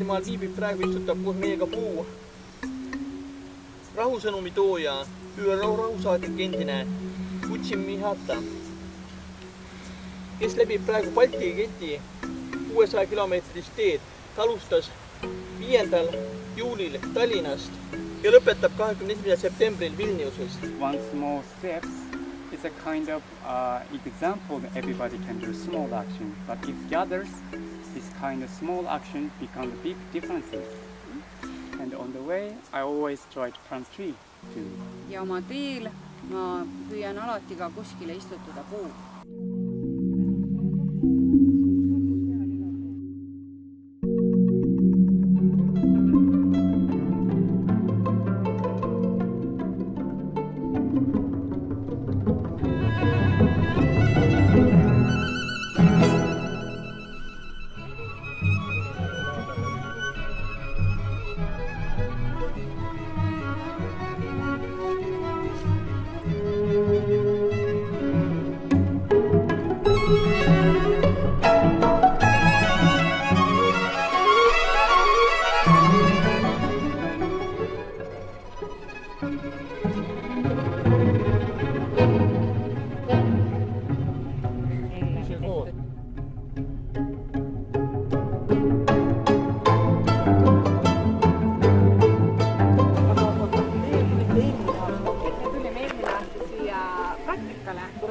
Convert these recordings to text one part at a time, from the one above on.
Baltimaal viibib praegu istutab koos meiega puu rahusõnumi tooja, ÜRO rahusaadik endine Kutsin Mihata, kes läbib praegu Balti keti 600 kilomeetrist teed. Ta alustas 5. juulil Tallinnast ja lõpetab 21. septembril Vilniuses. One small steps is a kind of example that everybody can do small action, but if gathers, this kind of small action becomes big differences. And on the way, I always try to plant tree too. Ja oma teel ma püüan alati ka kuskile istutada puu.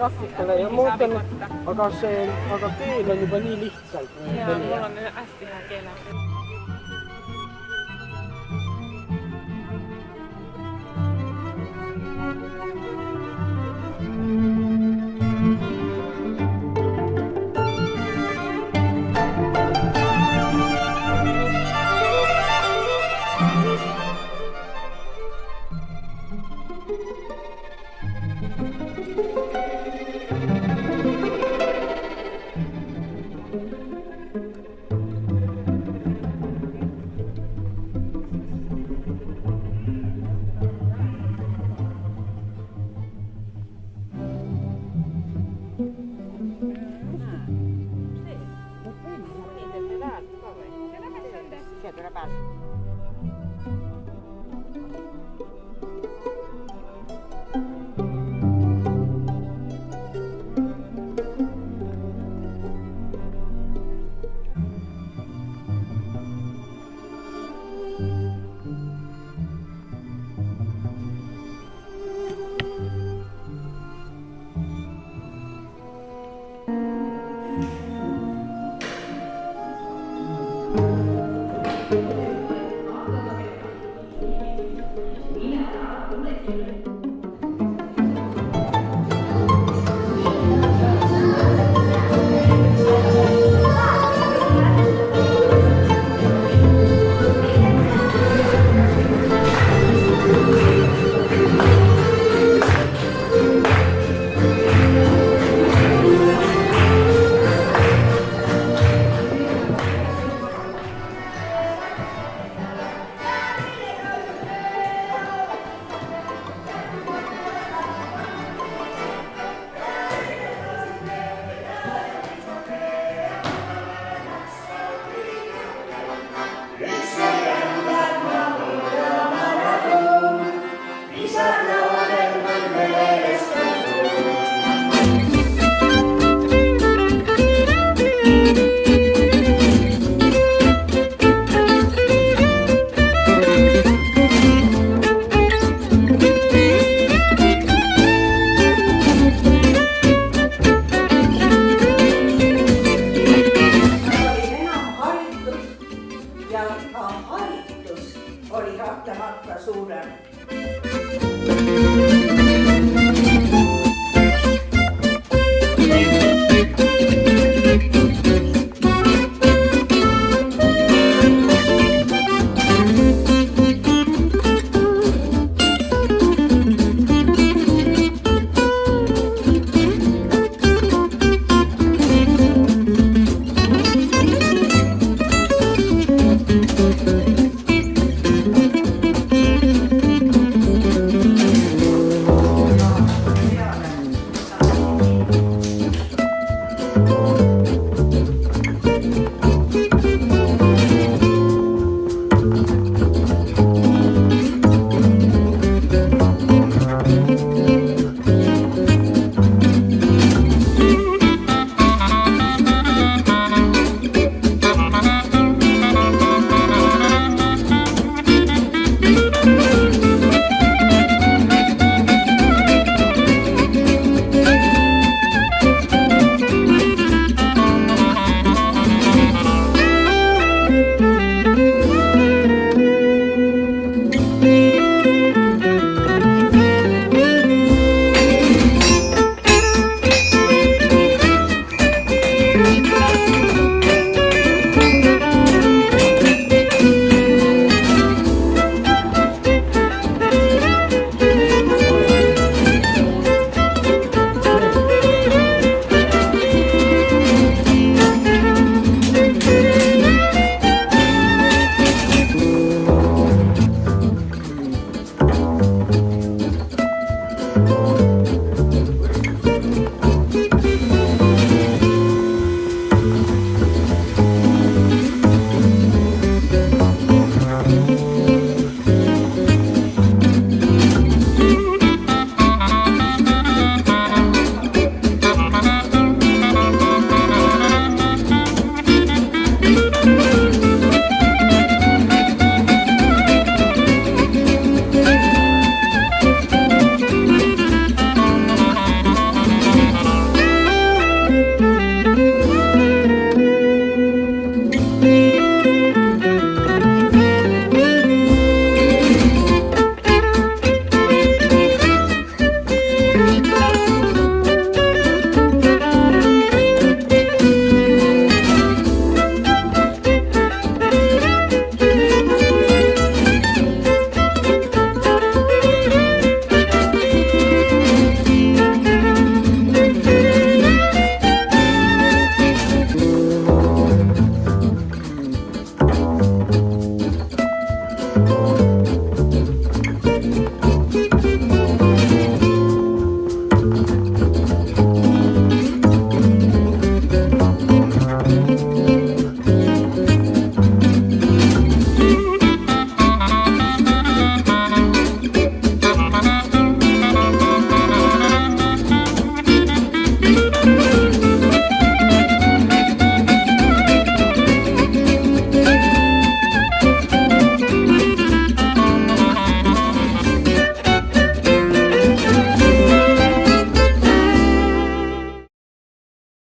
Praktikale ja ma mõtlen, aga keel on juba nii lihtsalt. Ja mul on hästi hea keele.